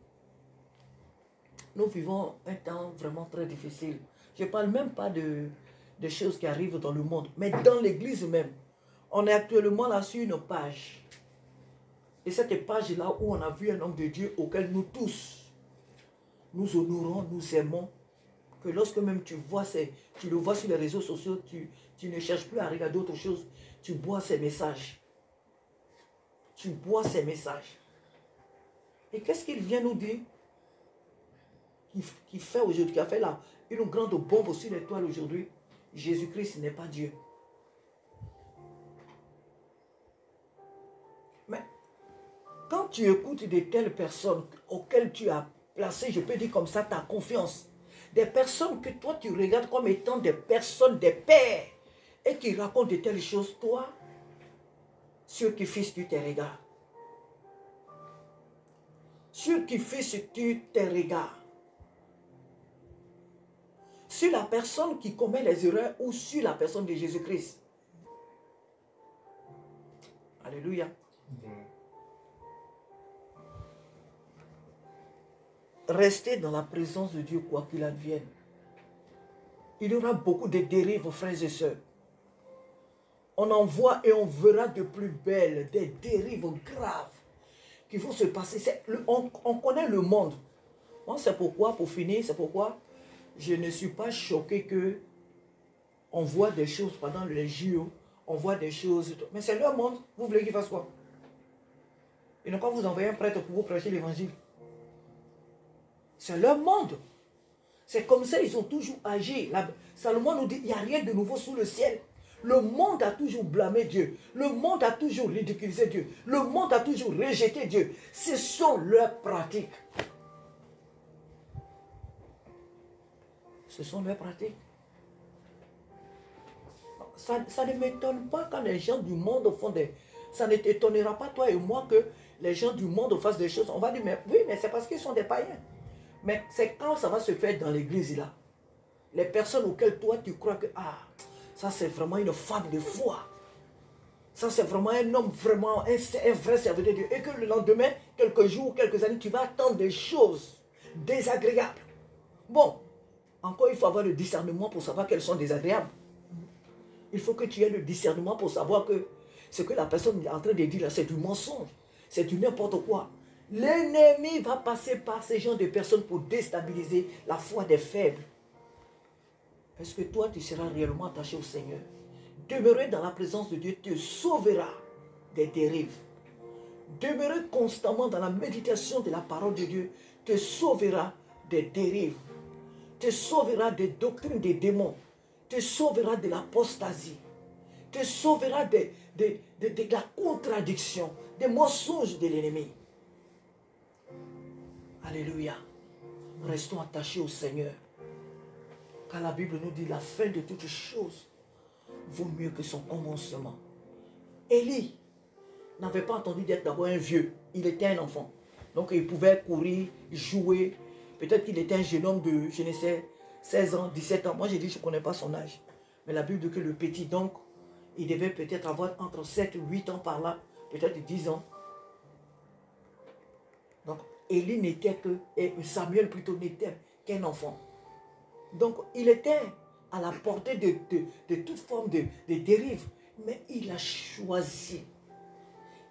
nous vivons un temps vraiment très difficile. Je ne parle même pas de choses qui arrivent dans le monde, mais dans l'église même. On est actuellement là sur une page. Et cette page-là où on a vu un homme de Dieu auquel nous tous, nous honorons, nous aimons. Que lorsque même tu le vois sur les réseaux sociaux, tu ne cherches plus à regarder autre chose. Tu bois ses messages. Tu bois ses messages. Et qu'est-ce qu'il vient nous dire? Qui fait aujourd'hui, qui a fait là une grande bombe sur l'étoile aujourd'hui. Jésus-Christ n'est pas Dieu. Mais quand tu écoutes de telles personnes auxquelles tu as placé, je peux dire comme ça, ta confiance, des personnes que toi tu regardes comme étant des personnes, des pères, et qui racontent de telles choses, toi, sur qui fils tu te regardes. Sur qui fils tu te regardes. Sur la personne qui commet les erreurs ou sur la personne de Jésus-Christ. Alléluia. Restez dans la présence de Dieu quoi qu'il advienne. Il y aura beaucoup de dérives, frères et sœurs. On en voit et on verra de plus belles, des dérives graves qui vont se passer. On connaît le monde. Moi, c'est pourquoi, pour finir, c'est pourquoi je ne suis pas choqué que on voit des choses pendant les JO, on voit des choses. Mais c'est leur monde, vous voulez qu'ils fassent quoi? Ils n'ont pas vous envoyer un prêtre pour vous prêcher l'évangile. C'est leur monde. C'est comme ça ils ont toujours agi. Salomon nous dit, il n'y a rien de nouveau sous le ciel. Le monde a toujours blâmé Dieu. Le monde a toujours ridiculisé Dieu. Le monde a toujours rejeté Dieu. Ce sont leurs pratiques. Ce sont leurs pratiques. Ça ne m'étonne pas quand les gens du monde font des... Ça ne t'étonnera pas, toi et moi, que les gens du monde fassent des choses. On va dire, mais oui, mais c'est parce qu'ils sont des païens. Mais c'est quand ça va se faire dans l'église, là. Les personnes auxquelles toi, tu crois que, ah, ça c'est vraiment une femme de foi. Ça c'est vraiment un homme, vraiment un vrai serviteur de Dieu. Et que le lendemain, quelques jours, quelques années, tu vas attendre des choses désagréables. Bon, encore il faut avoir le discernement pour savoir qu'elles sont désagréables. Il faut que tu aies le discernement pour savoir que ce que la personne est en train de dire là, c'est du mensonge. C'est du n'importe quoi. L'ennemi va passer par ces genres de personnes pour déstabiliser la foi des faibles. Est-ce que toi, tu seras réellement attaché au Seigneur? Demeurer dans la présence de Dieu te sauvera des dérives. Demeurer constamment dans la méditation de la parole de Dieu te sauvera des dérives. Te sauvera des doctrines des démons. Te sauvera de l'apostasie. Te sauvera de la contradiction, des mensonges de l'ennemi. Alléluia. Restons attachés au Seigneur. Car la Bible nous dit la fin de toutes choses vaut mieux que son commencement. Élie n'avait pas entendu d'être d'abord un vieux. Il était un enfant. Donc il pouvait courir, jouer. Peut-être qu'il était un jeune homme de, je ne sais, 16 ans, 17 ans. Moi j'ai dit, je ne connais pas son âge. Mais la Bible dit que le petit, donc, Il devait peut-être avoir entre 7 et 8 ans par là, peut-être 10 ans. Donc, Élie n'était que, et Samuel plutôt n'était qu'un enfant. Donc, il était à la portée de toute forme de dérive. Mais il a choisi.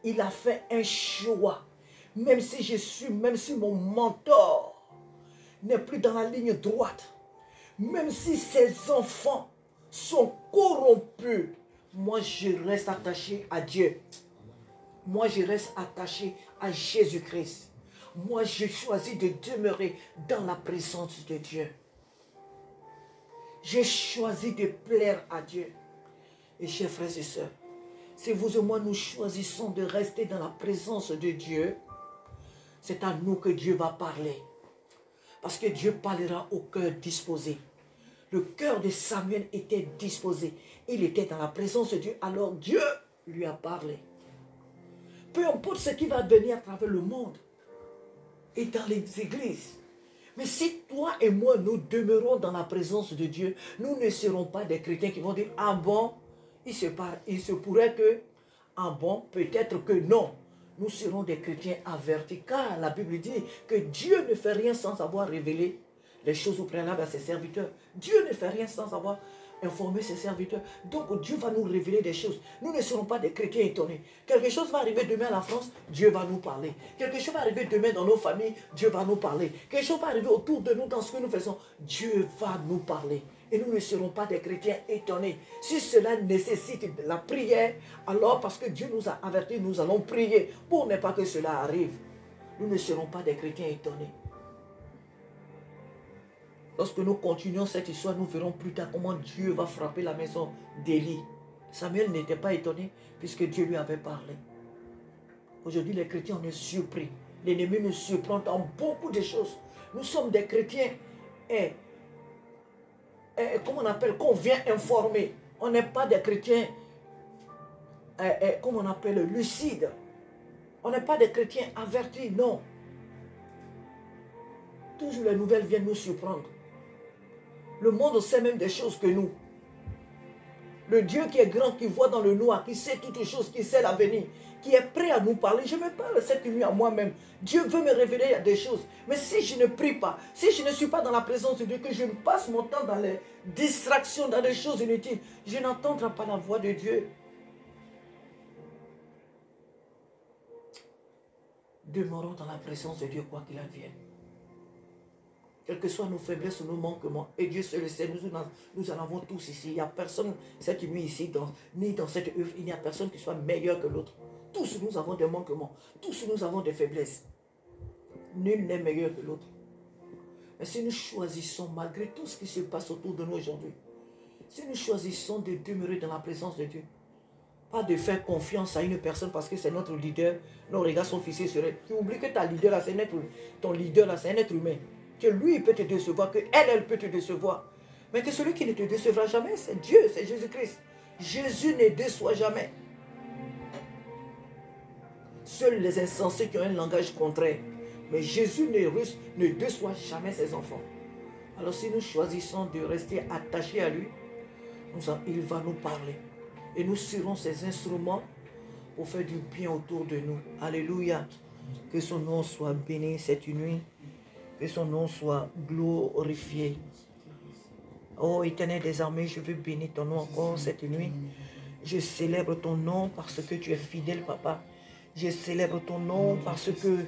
Il a fait un choix. Même si mon mentor n'est plus dans la ligne droite, même si ses enfants sont corrompus, moi je reste attaché à Dieu. Moi je reste attaché à Jésus-Christ. Moi je choisis de demeurer dans la présence de Dieu. J'ai choisi de plaire à Dieu. Et chers frères et sœurs, si vous et moi nous choisissons de rester dans la présence de Dieu, c'est à nous que Dieu va parler. Parce que Dieu parlera au cœur disposé. Le cœur de Samuel était disposé. Il était dans la présence de Dieu. Alors Dieu lui a parlé. Peu importe ce qui va venir à travers le monde et dans les églises. Mais si toi et moi, nous demeurons dans la présence de Dieu, nous ne serons pas des chrétiens qui vont dire, ah bon, il se pourrait que, ah bon, peut-être que non. Nous serons des chrétiens avertis, car la Bible dit que Dieu ne fait rien sans avoir révélé les choses au préalable à ses serviteurs. Dieu ne fait rien sans avoir informé ses serviteurs. Donc Dieu va nous révéler des choses. Nous ne serons pas des chrétiens étonnés. Quelque chose va arriver demain à la France, Dieu va nous parler. Quelque chose va arriver demain dans nos familles, Dieu va nous parler. Quelque chose va arriver autour de nous dans ce que nous faisons, Dieu va nous parler. Et nous ne serons pas des chrétiens étonnés. Si cela nécessite de la prière, alors parce que Dieu nous a avertis, nous allons prier pour ne pas que cela arrive. Nous ne serons pas des chrétiens étonnés. Lorsque nous continuons cette histoire, nous verrons plus tard comment Dieu va frapper la maison d'Élie. Samuel n'était pas étonné puisque Dieu lui avait parlé. Aujourd'hui, les chrétiens, on est surpris. L'ennemi nous surprend dans beaucoup de choses. Nous sommes des chrétiens comment on appelle, qu'on vient informer. On n'est pas des chrétiens, comment on appelle, lucides. On n'est pas des chrétiens avertis, non. Toujours les nouvelles viennent nous surprendre. Le monde sait même des choses que nous. Le Dieu qui est grand, qui voit dans le noir, qui sait toutes choses, qui sait l'avenir, qui est prêt à nous parler. Je me parle cette nuit à moi-même. Dieu veut me révéler des choses. Mais si je ne prie pas, si je ne suis pas dans la présence de Dieu, que je passe mon temps dans les distractions, dans des choses inutiles, je n'entendrai pas la voix de Dieu. Demeurons dans la présence de Dieu, quoi qu'il advienne. Quelles que soient nos faiblesses ou nos manquements, et Dieu seul le sait, nous en avons tous ici. Il n'y a personne, cette nuit ici, ni dans cette œuvre, il n'y a personne qui soit meilleur que l'autre. Tous nous avons des manquements, tous nous avons des faiblesses. Nul n'est meilleur que l'autre. Mais si nous choisissons, malgré tout ce qui se passe autour de nous aujourd'hui, si nous choisissons de demeurer dans la présence de Dieu, pas de faire confiance à une personne parce que c'est notre leader, nos regards sont fixés sur elle. Tu oublies que ton leader là, c'est un être humain. Que lui, il peut te décevoir, que elle peut te décevoir. Mais que celui qui ne te décevra jamais, c'est Dieu, c'est Jésus-Christ. Jésus ne déçoit jamais. Seuls les insensés qui ont un langage contraire. Mais Jésus ne déçoit jamais ses enfants. Alors si nous choisissons de rester attachés à lui, il va nous parler. Et nous serons ses instruments pour faire du bien autour de nous. Alléluia. Que son nom soit béni cette nuit. Que son nom soit glorifié. Oh Éternel des armées, je veux bénir ton nom encore cette nuit. Je célèbre ton nom parce que tu es fidèle, Papa. Je célèbre ton nom parce que,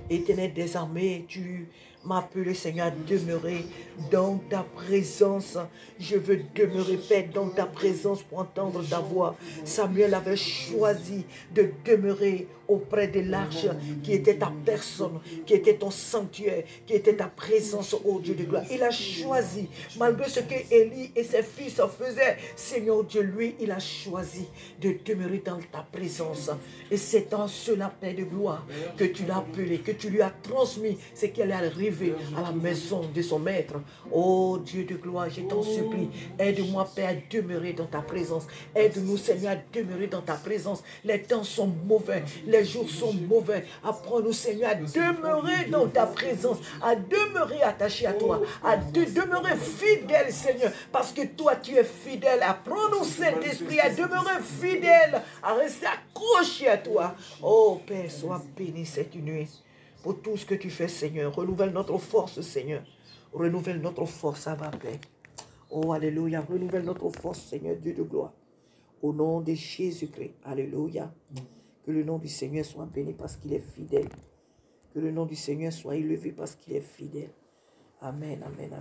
Éternel des armées, tu m'as appelé, Seigneur, à demeurer dans ta présence. Je veux demeurer, Père, dans ta présence pour entendre ta voix. Samuel avait choisi de demeurer auprès de l'arche qui était ta personne, qui était ton sanctuaire, qui était ta présence, ô Dieu de gloire. Il a choisi, malgré ce que Élie et ses fils faisaient, Seigneur Dieu, lui, il a choisi de demeurer dans ta présence. Et c'est en cela, Père de gloire, que tu l'as appelé, que tu lui as transmis ce qu'elle est arrivé arriver à la maison de son maître. Oh Dieu de gloire, je t'en supplie. Aide-moi, Père, à demeurer dans ta présence. Aide-nous, Seigneur, à demeurer dans ta présence. Les temps sont mauvais, les jours sont mauvais. Apprends-nous, Seigneur, à demeurer dans ta présence, à demeurer attaché à toi, à demeurer fidèle, Seigneur, parce que toi, tu es fidèle. Apprends-nous, Saint-Esprit, à demeurer fidèle, à rester accroché à toi. Oh Père, sois béni cette nuit pour tout ce que tu fais, Seigneur. Renouvelle notre force, Seigneur. Renouvelle notre force, Abba, Père. Oh, alléluia. Renouvelle notre force, Seigneur, Dieu de gloire. Au nom de Jésus-Christ. Alléluia. Que le nom du Seigneur soit béni parce qu'il est fidèle. Que le nom du Seigneur soit élevé parce qu'il est fidèle. Amen, amen, amen.